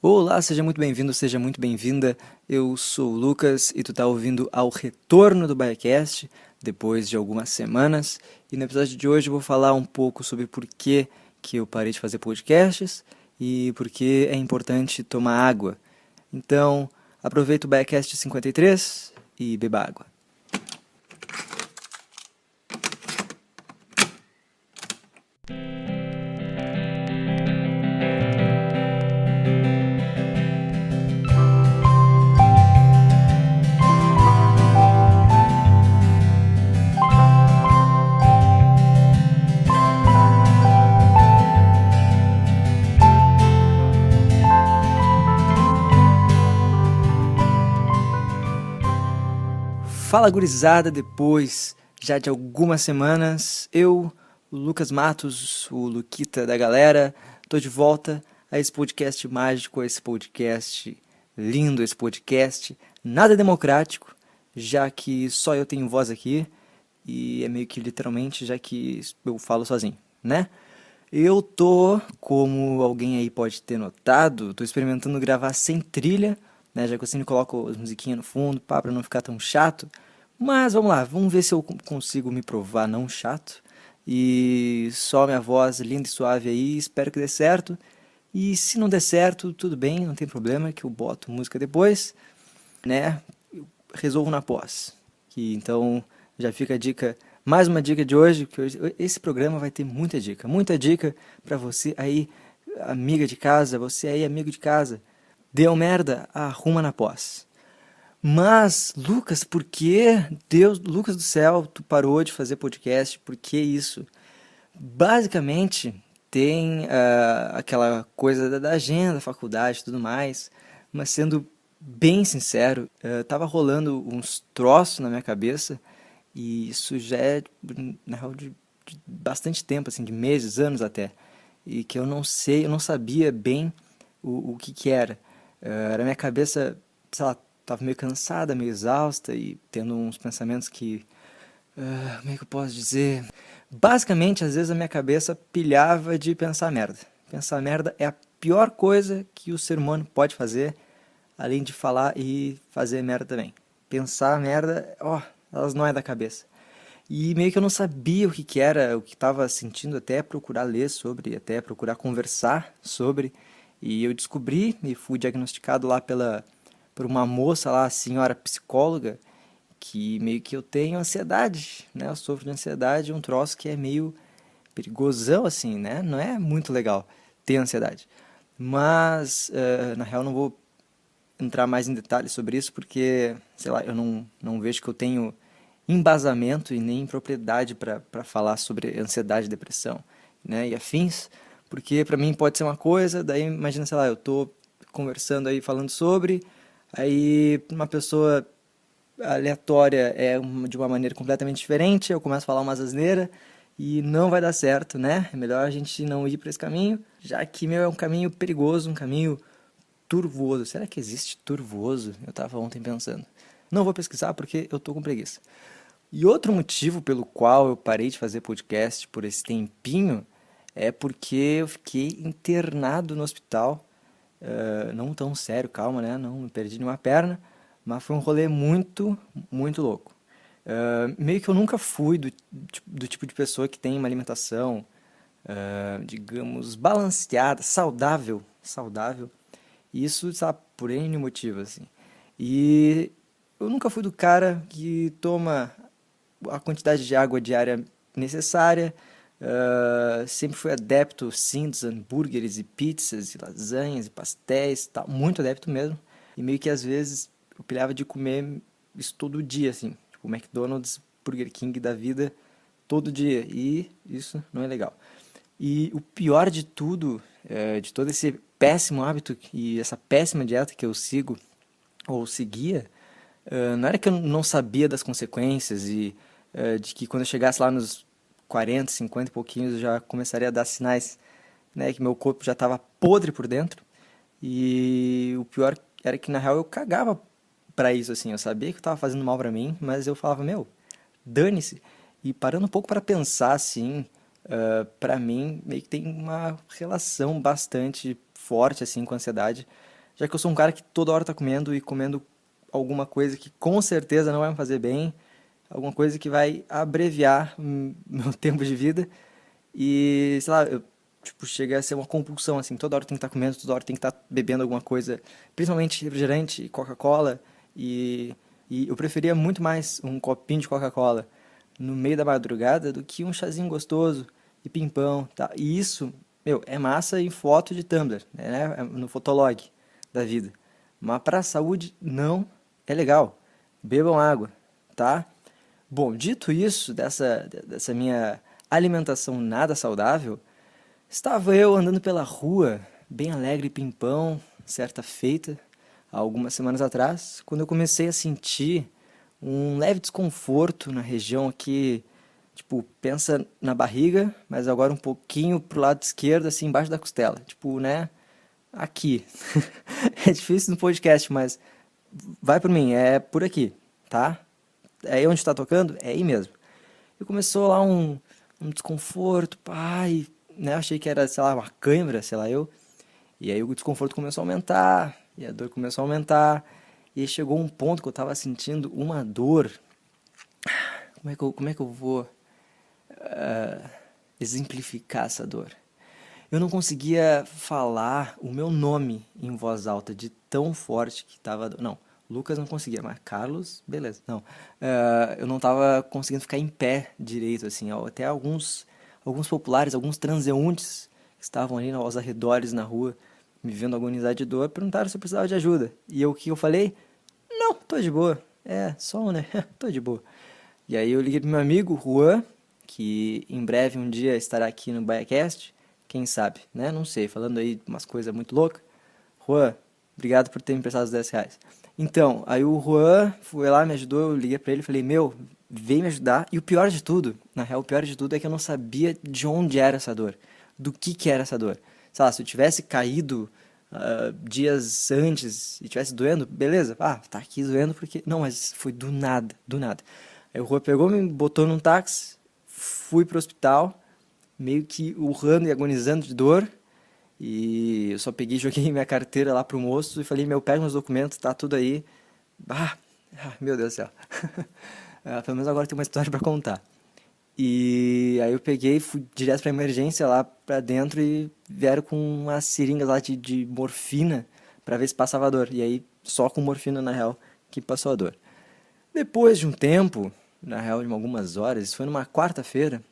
Olá, seja muito bem-vindo, seja muito bem-vinda. Eu sou o Lucas e tu tá ouvindo ao retorno do BaiaCast, depois de algumas semanas. E no episódio de hoje eu vou falar um pouco sobre por que eu parei de fazer podcasts e por que é importante tomar água. Então, aproveita o BaiaCast 53 e beba água. Fala gurizada, depois já de algumas semanas, eu, o Lucas Matos, o Luquita da galera, tô de volta a esse podcast mágico, a esse podcast lindo, esse podcast nada democrático, já que só eu tenho voz aqui e é meio que literalmente, já que eu falo sozinho, né? Eu tô, como alguém aí pode ter notado, tô experimentando gravar sem trilha, né? Já que eu sempre coloco as musiquinhas no fundo, pá, pra não ficar tão chato. Mas vamos lá, vamos ver se eu consigo me provar não chato. E só minha voz linda e suave aí, espero que dê certo. E se não der certo, tudo bem, não tem problema, que eu boto música depois, né? Eu resolvo na pós. Que então já fica a dica, mais uma dica de hoje, que esse programa vai ter muita dica para você aí, amiga de casa, você aí, amigo de casa. Deu merda, arruma na pós. Mas, Lucas, por que Deus, Lucas do céu, tu parou de fazer podcast? Por que isso? Basicamente, tem aquela coisa da agenda, faculdade e tudo mais, mas sendo bem sincero, tava rolando uns troços na minha cabeça e isso já é, na real, de bastante tempo, assim, de meses, anos até, e que eu não sei, eu não sabia bem o que era. Era minha cabeça, sei lá, tava meio cansada, meio exausta e tendo uns pensamentos que como é que eu posso dizer? Basicamente, às vezes a minha cabeça pilhava de pensar merda. Pensar merda é a pior coisa que o ser humano pode fazer, além de falar e fazer merda também. Pensar merda, ó, elas não é da cabeça. E meio que eu não sabia o que era, o que estava sentindo, até procurar ler sobre, até procurar conversar sobre. E eu descobri e fui diagnosticado lá por uma moça lá, a senhora psicóloga, que meio que eu tenho ansiedade, né? Eu sofro de ansiedade, um troço que é meio perigosão, assim, né? Não é muito legal ter ansiedade. Mas, na real, não vou entrar mais em detalhes sobre isso, porque, sei lá, eu não vejo que eu tenho embasamento e nem propriedade para falar sobre ansiedade, depressão, né? E afins, porque para mim pode ser uma coisa, daí imagina, sei lá, eu tô conversando aí, falando sobre, aí uma pessoa aleatória de uma maneira completamente diferente, eu começo a falar umas asneiras e não vai dar certo, né? É melhor a gente não ir por esse caminho, já que, meu, é um caminho perigoso, um caminho turvoso. Será que existe turvoso? Eu tava ontem pensando. Não vou pesquisar porque eu tô com preguiça. E outro motivo pelo qual eu parei de fazer podcast por esse tempinho é porque eu fiquei internado no hospital. Não tão sério, calma, né? Não perdi nenhuma perna, mas foi um rolê muito louco. Meio que eu nunca fui do tipo de pessoa que tem uma alimentação, digamos, balanceada, saudável. E isso, sabe, por N motivos, assim. E eu nunca fui do cara que toma a quantidade de água diária necessária. Sempre fui adepto, sim, dos hambúrgueres e pizzas e lasanhas e pastéis, tal, muito adepto mesmo. E meio que às vezes eu pilhava de comer isso todo dia, assim, tipo McDonald's, Burger King da vida, todo dia. E isso não é legal. E o pior de tudo, de todo esse péssimo hábito e essa péssima dieta que eu sigo ou seguia, não era que eu não sabia das consequências e de que quando eu chegasse lá nos 40, 50 e pouquinhos eu já começaria a dar sinais, né, que meu corpo já estava podre por dentro. E o pior era que na real eu cagava pra isso, assim. Eu sabia que eu tava fazendo mal pra mim, mas eu falava, meu, dane-se. E parando um pouco para pensar, assim, pra mim meio que tem uma relação bastante forte, assim, com ansiedade, já que eu sou um cara que toda hora tá comendo e comendo alguma coisa que com certeza não vai me fazer bem, alguma coisa que vai abreviar meu tempo de vida e, sei lá, eu, tipo, chega a ser uma compulsão, assim, toda hora tem que estar comendo, toda hora tem que estar bebendo alguma coisa, principalmente refrigerante, Coca-Cola, e, e eu preferia muito mais um copinho de Coca-Cola no meio da madrugada do que um chazinho gostoso e pimpão, tá? E isso, meu, é massa em foto de Tumblr, né? No Fotolog da vida. Mas para a saúde não é legal. Bebam água, tá? Bom, dito isso, dessa minha alimentação nada saudável, estava eu andando pela rua, bem alegre e pimpão, certa feita, há algumas semanas atrás, quando eu comecei a sentir um leve desconforto na região aqui, tipo, pensa na barriga, mas agora um pouquinho pro lado esquerdo, assim, embaixo da costela, tipo, né, aqui. É difícil no podcast, mas vai por mim, é por aqui, tá? É aí onde tá tocando? É aí mesmo. E começou lá um desconforto, pai, né? Achei que era, sei lá, uma cãibra, sei lá eu. E aí o desconforto começou a aumentar, e a dor começou a aumentar. E aí chegou um ponto que eu tava sentindo uma dor. Como é que eu vou exemplificar essa dor? Eu não conseguia falar o meu nome em voz alta, de tão forte que tava. Não, Lucas não conseguia, mas Carlos, beleza. Não, eu não tava conseguindo ficar em pé direito, assim. Até alguns populares, alguns transeuntes que estavam ali aos arredores na rua, me vendo agonizar de dor, perguntaram se eu precisava de ajuda. E eu, o que eu falei? Não, tô de boa. É, só um, né? Tô de boa. E aí eu liguei pro meu amigo, Juan, que em breve um dia estará aqui no BaiaCast, quem sabe, né? Não sei, falando aí umas coisas muito loucas. Juan, obrigado por ter me emprestado os R$ 10. Então, aí o Juan foi lá, me ajudou, eu liguei pra ele e falei, meu, vem me ajudar. E o pior de tudo, na real, o pior de tudo é que eu não sabia de onde era essa dor, do que era essa dor. Sei lá, se eu tivesse caído dias antes e tivesse doendo, beleza, tá aqui doendo porque... Não, mas foi do nada, do nada. Aí o Juan pegou, me botou num táxi, fui pro hospital, meio que urrando e agonizando de dor. E eu só peguei e joguei minha carteira lá pro moço e falei, meu, pega meus documentos, tá tudo aí. Ah, meu Deus do céu. Pelo menos agora tem uma história pra contar. E aí eu peguei, fui direto pra emergência lá pra dentro e vieram com umas seringas lá de morfina pra ver se passava a dor. E aí só com morfina, na real, que passou a dor. Depois de um tempo, na real de algumas horas, isso foi numa quarta-feira,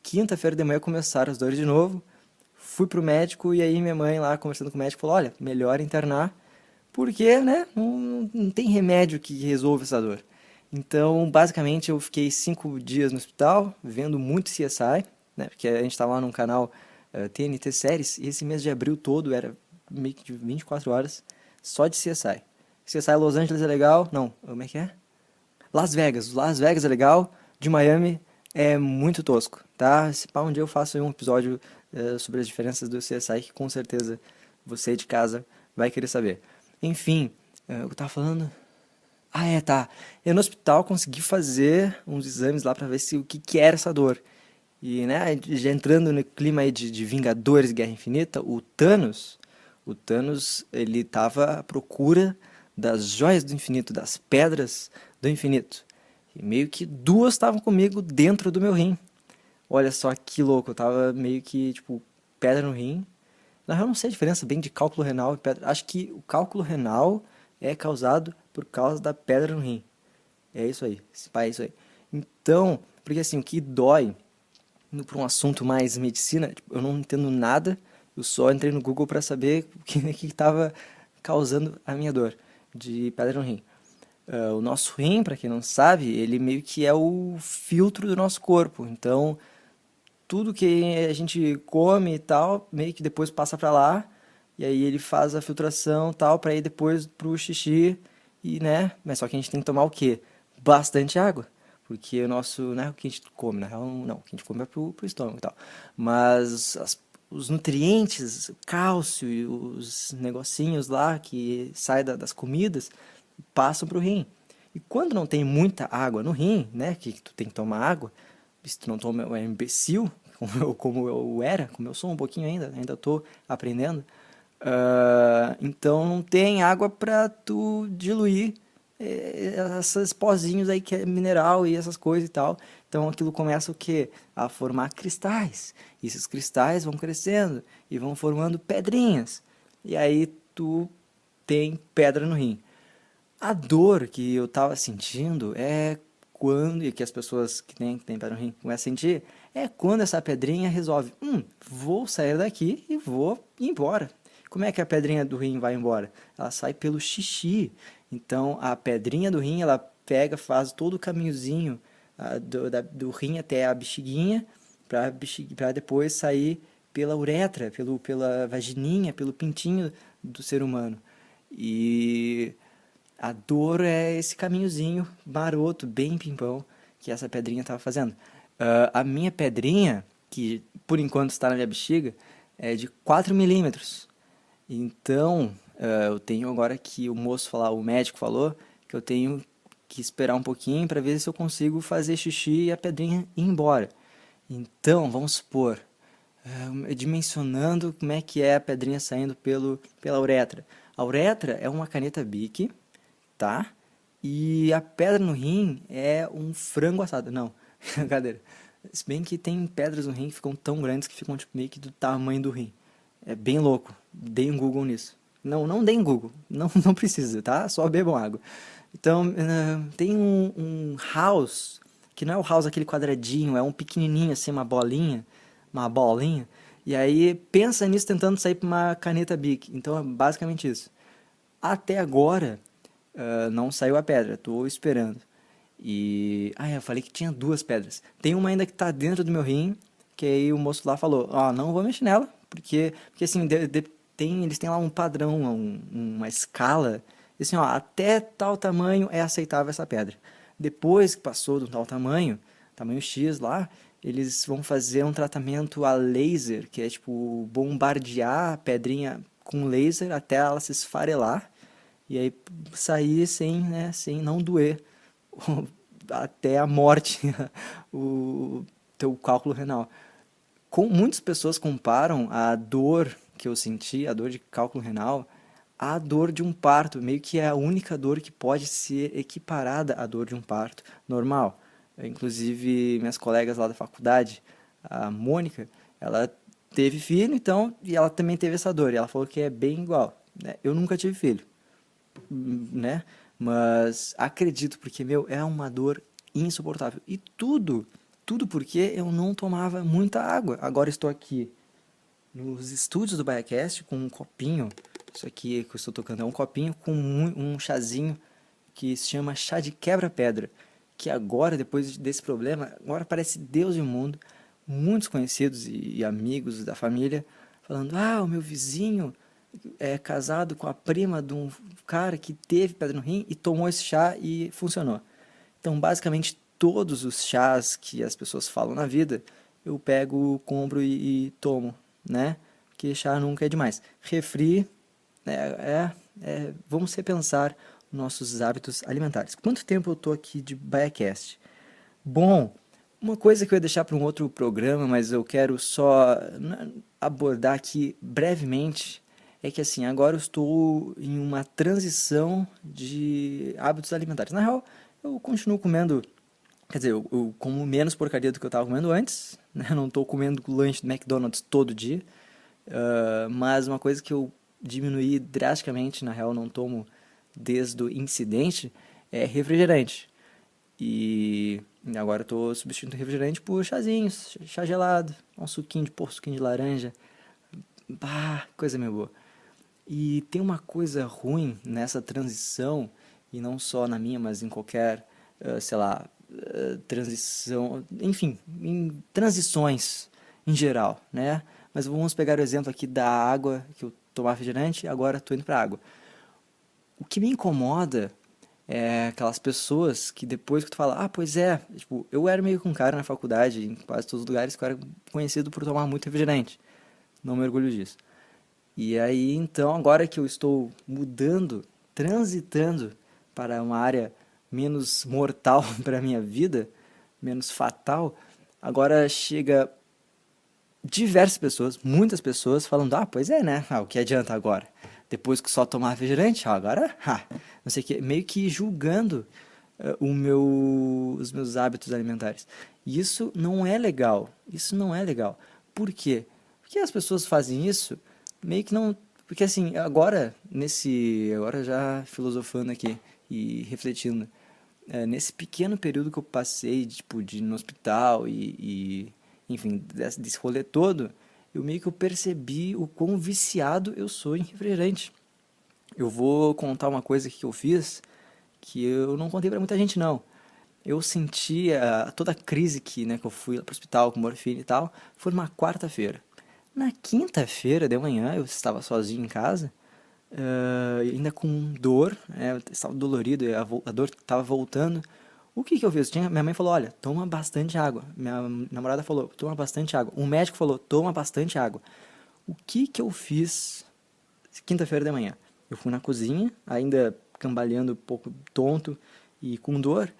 quinta-feira de manhã começaram as dores de novo. Fui pro médico e aí minha mãe lá conversando com o médico falou, olha, melhor internar, porque, né, não tem remédio que resolva essa dor. Então, basicamente, eu fiquei 5 dias no hospital, vendo muito CSI, né, porque a gente estava lá num canal TNT Séries, e esse mês de abril todo era meio que de 24 horas só de CSI. CSI Los Angeles é legal? Não, como é que é? Las Vegas é legal, de Miami é muito tosco, tá? Se pá, um dia eu faço aí um episódio sobre as diferenças do CSI, que com certeza você de casa vai querer saber. Enfim, eu tava falando... Ah, tá. Eu no hospital consegui fazer uns exames lá pra ver se o que era essa dor. E, né, já entrando no clima aí de Vingadores Guerra Infinita, o Thanos, ele tava à procura das joias do infinito, das pedras do infinito. E meio que duas estavam comigo dentro do meu rim. Olha só que louco, eu tava meio que, tipo, pedra no rim. Na real, eu não sei a diferença bem de cálculo renal e pedra. Acho que o cálculo renal é causado por causa da pedra no rim. É isso aí, esse pai é isso aí. Então, porque assim, o que dói, indo para um assunto mais medicina, tipo, eu não entendo nada, eu só entrei no Google para saber o que estava causando a minha dor de pedra no rim. O nosso rim, para quem não sabe, ele meio que é o filtro do nosso corpo. Então, tudo que a gente come e tal, meio que depois passa para lá, e aí ele faz a filtração e tal, para ir depois pro xixi, e né, mas só que a gente tem que tomar o quê? Bastante água, porque o nosso, né, o que a gente come, na real, não, o que a gente come é pro estômago e tal, mas os nutrientes, o cálcio e os negocinhos lá que saem das comidas, passam pro rim. E quando não tem muita água no rim, né, que tu tem que tomar água, se tu não toma, é imbecil, como eu era, como eu sou um pouquinho ainda estou aprendendo, Então não tem água para tu diluir esses pozinhos aí que é mineral e essas coisas e tal. Então aquilo começa o quê? A formar cristais. E esses cristais vão crescendo e vão formando pedrinhas. E aí tu tem pedra no rim. A dor que eu tava sentindo é quando, e que as pessoas que têm pedra no rim começam a sentir, é quando essa pedrinha resolve, vou sair daqui e vou embora. Como é que a pedrinha do rim vai embora? Ela sai pelo xixi. Então a pedrinha do rim, ela pega, faz todo o caminhozinho do rim até a bexiguinha, para depois sair pela uretra, pela vagininha, pelo pintinho do ser humano. E a dor é esse caminhozinho maroto, bem pimpão, que essa pedrinha estava fazendo. A minha pedrinha, que por enquanto está na minha bexiga, é de 4 milímetros. Então, eu tenho agora que o médico falou, que eu tenho que esperar um pouquinho para ver se eu consigo fazer xixi e a pedrinha ir embora. Então, vamos supor, dimensionando como é que é a pedrinha saindo pela uretra. A uretra é uma caneta Bic, tá? E a pedra no rim é um frango assado. Não, brincadeira. Se bem que tem pedras no rim que ficam tão grandes que ficam tipo, meio que do tamanho do rim. É bem louco. Dei um Google nisso. Não, não deem Google. Não, não precisa, tá? Só bebam água. Então, tem um house, que não é o house aquele quadradinho, é um pequenininho assim, uma bolinha. E aí, pensa nisso tentando sair para uma caneta Bic. Então, é basicamente isso. Até agora, não saiu a pedra, tô esperando. Eu falei que tinha duas pedras. Tem uma ainda que tá dentro do meu rim, que aí o moço lá falou, não vou mexer nela, porque assim, eles têm lá um padrão, uma escala, e assim, até tal tamanho é aceitável essa pedra. Depois que passou do tal tamanho, tamanho X lá, eles vão fazer um tratamento a laser, que é tipo bombardear a pedrinha com laser até ela se esfarelar, e aí sair sem, né, sem não doer até a morte o teu cálculo renal. Muitas pessoas comparam a dor que eu senti, a dor de cálculo renal, à dor de um parto, meio que é a única dor que pode ser equiparada à dor de um parto normal. Inclusive, minhas colegas lá da faculdade, a Mônica, ela teve filho, então, e ela também teve essa dor, e ela falou que é bem igual, né? Eu nunca tive filho, né? Mas acredito, porque, meu, é uma dor insuportável. E tudo porque eu não tomava muita água. Agora estou aqui nos estúdios do BaiaCast com um copinho. Isso aqui que eu estou tocando é um copinho com um chazinho que se chama chá de quebra-pedra. Que agora, depois desse problema, agora parece Deus e o mundo. Muitos conhecidos e amigos da família falando: o meu vizinho é casado com a prima de um cara que teve pedra no rim e tomou esse chá e funcionou. Então, basicamente, todos os chás que as pessoas falam na vida, eu pego, compro e tomo, né? Porque chá nunca é demais. Refri, vamos repensar nossos hábitos alimentares. Quanto tempo eu tô aqui de BaiaCast? Bom, uma coisa que eu ia deixar para um outro programa, mas eu quero só abordar aqui brevemente, é que assim, agora eu estou em uma transição de hábitos alimentares. Na real, eu continuo comendo, quer dizer, eu como menos porcaria do que eu estava comendo antes, né? Eu não estou comendo lanche do McDonald's todo dia, mas uma coisa que eu diminuí drasticamente, na real não tomo desde o incidente, é refrigerante. E agora eu tô substituindo o refrigerante por chazinhos, chá gelado, suquinho de laranja. Bah, coisa meio boa. E tem uma coisa ruim nessa transição, e não só na minha, mas em qualquer, sei lá, transição, enfim, em transições em geral, né? Mas vamos pegar o exemplo aqui da água, que eu tomava refrigerante, agora estou indo para água. O que me incomoda é aquelas pessoas que depois que tu fala, pois é, tipo, eu era meio que um cara na faculdade, em quase todos os lugares, que eu era conhecido por tomar muito refrigerante. Não me orgulho disso. E aí, então, agora que eu estou mudando, transitando para uma área menos mortal para a minha vida, menos fatal, agora chega diversas pessoas, muitas pessoas falando, pois é, né? O que adianta agora? Depois que só tomar refrigerante, agora, não sei o que, meio que julgando os meus hábitos alimentares. E isso não é legal. Isso não é legal. Por quê? Porque as pessoas fazem isso meio que não. Porque assim, agora já filosofando aqui e refletindo, nesse pequeno período que eu passei, tipo, de ir no hospital enfim, desse rolê todo, eu percebi o quão viciado eu sou em refrigerante. Eu vou contar uma coisa que eu fiz que eu não contei pra muita gente, não. Eu senti toda a crise que eu fui lá pro hospital com morfina e tal, foi numa quarta-feira. Na quinta-feira de manhã, eu estava sozinho em casa, ainda com dor, eu estava dolorido, a dor estava voltando. O que que eu fiz? Minha mãe falou, olha, toma bastante água. Minha namorada falou, toma bastante água. O médico falou, toma bastante água. O que que eu fiz quinta-feira de manhã? Eu fui na cozinha, ainda cambaleando um pouco tonto e com dor,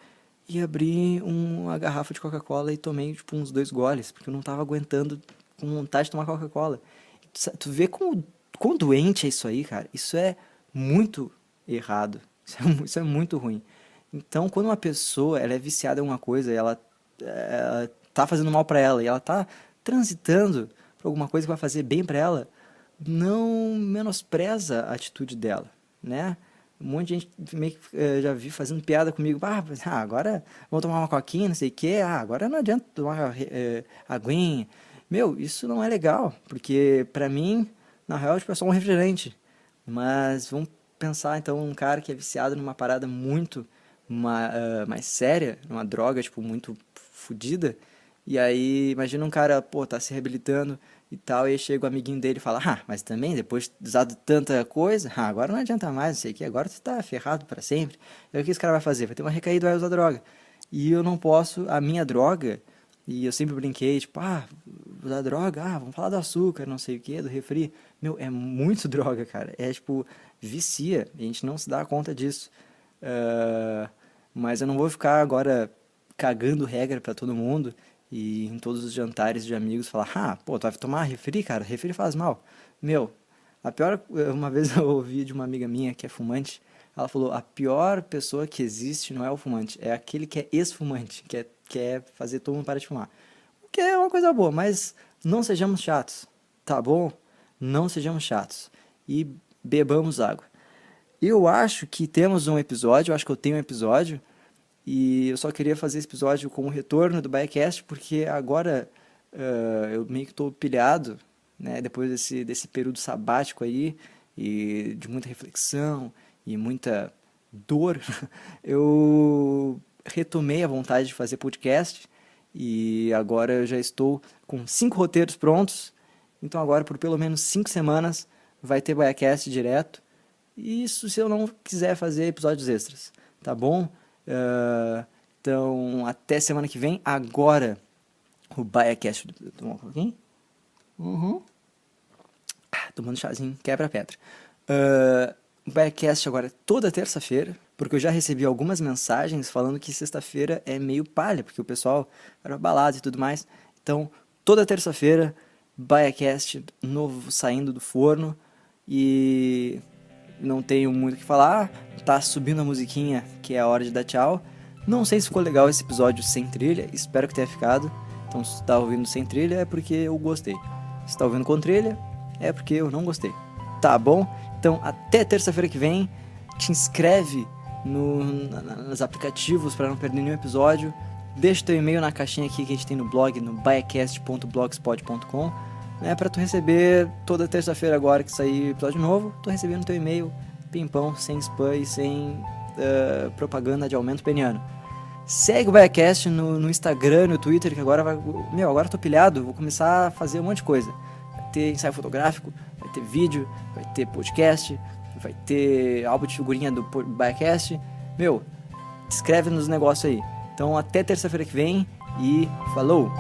e abri uma garrafa de Coca-Cola e tomei tipo uns 2 goles, porque eu não estava aguentando com vontade de tomar Coca-Cola. Tu vê quão doente é isso aí, cara? Isso é muito errado. Isso é muito ruim. Então, quando uma pessoa ela é viciada em alguma coisa, ela tá fazendo mal pra ela e ela tá transitando por alguma coisa que vai fazer bem pra ela, não menospreza a atitude dela, né? Um monte de gente meio que já vi fazendo piada comigo. Agora vamos tomar uma coquinha, não sei o quê. Agora não adianta tomar aguinha. Meu, isso não é legal, porque pra mim, na real, tipo, é só um refrigerante. Mas vamos pensar, então, um cara que é viciado numa parada muito mais séria, numa droga, tipo, muito fodida. E aí, imagina um cara, pô, tá se reabilitando e tal, e aí chega o amiguinho dele e fala, mas também, depois de usado tanta coisa, agora não adianta mais, não sei o que, agora tu tá ferrado pra sempre. E aí o que esse cara vai fazer? Vai ter uma recaída, vai usar droga. E eu não posso, a minha droga, e eu sempre brinquei, tipo, usar droga, vamos falar do açúcar, não sei o que, do refri. Meu, é muito droga, cara. É, tipo, vicia, e a gente não se dá conta disso. Mas eu não vou ficar agora cagando regra pra todo mundo e em todos os jantares de amigos falar, pô, tu vai tomar refri, cara? Refri faz mal. Meu, uma vez eu ouvi de uma amiga minha que é fumante, ela falou, a pior pessoa que existe não é o fumante, é aquele que é ex-fumante, que quer fazer todo mundo parar de fumar. O que é uma coisa boa, mas não sejamos chatos, tá bom? Não sejamos chatos. E bebamos água. Eu acho que temos um episódio, eu acho que eu tenho um episódio, e eu só queria fazer esse episódio com o retorno do Biacast, porque agora eu meio que estou pilhado, né, depois desse período sabático aí, e de muita reflexão e muita dor, eu retomei a vontade de fazer podcast, e agora eu já estou com 5 roteiros prontos, então agora por pelo menos 5 semanas vai ter Biacast direto, isso se eu não quiser fazer episódios extras, tá bom? Então, até semana que vem. Agora, o Biacast. Tomar um pouquinho? Tomando chazinho, quebra a pedra. O Biacast agora é toda terça-feira, porque eu já recebi algumas mensagens falando que sexta-feira é meio palha, porque o pessoal era balado e tudo mais. Então, toda terça-feira, Biacast novo saindo do forno. E não tenho muito o que falar, tá subindo a musiquinha que é a hora de dar tchau. Não sei se ficou legal esse episódio sem trilha, espero que tenha ficado. Então se tá ouvindo sem trilha é porque eu gostei. Se tá ouvindo com trilha é porque eu não gostei. Tá bom? Então até terça-feira que vem, te inscreve nos aplicativos para não perder nenhum episódio. Deixa teu e-mail na caixinha aqui que a gente tem no blog, no biacast.blogspot.com, né, para tu receber toda terça-feira agora que sair episódio novo, tu recebendo teu e-mail pimpão, sem spam e sem propaganda de aumento peniano. Segue o Biacast no Instagram, no Twitter, que agora agora eu tô pilhado, vou começar a fazer um monte de coisa. Vai ter ensaio fotográfico, vai ter vídeo, vai ter podcast, vai ter álbum de figurinha do Biacast. Te inscreve nos negócios aí. Então até terça-feira que vem e falou!